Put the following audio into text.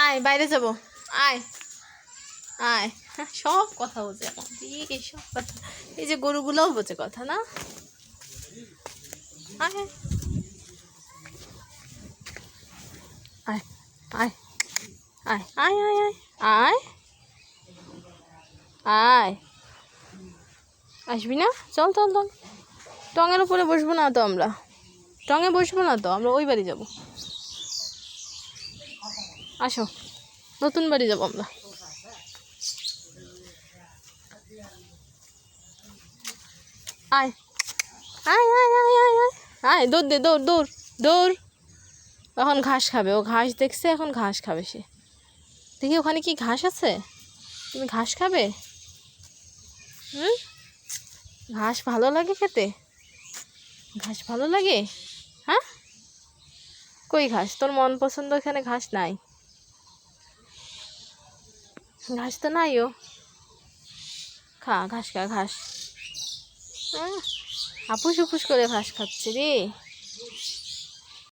আয় বাইরে যাবো, আয় আয়। সব কথা বোঝে এখন, ঠিক এই সব কথা। এই যে গরুগুলোও বোঝে কথা না। আয় আয় আয় আয় আয় আয় আয় আয় আয়, আসবি না? চল চল চল, টঙের উপরে বসবো না তো আমরা, টঙে বসবো না তো আমরা, ওই বাড়ি যাবো। আসো, নতুন বাড়ি যাবো আমরা। আয় আয় আয় আয় আয় আয় আয়, দৌড় দে, দৌড় দৌড় দৌড়। এখন ঘাস খাবে, ও ঘাস দেখছে, এখন ঘাস খাবে সে। দেখি ওখানে কি ঘাস আছে, তুমি ঘাস খাবে? হুম, ঘাস ভালো লাগে খেতে? ঘাস ভালো লাগে? হ্যাঁ, কই ঘাস তোর মন পছন্দ? এখানে ঘাস নাই, ঘাস তো নাই। ও খা ঘাস, খা ঘাস। আপুস উপুস করে ঘাস খাচ্ছে রে।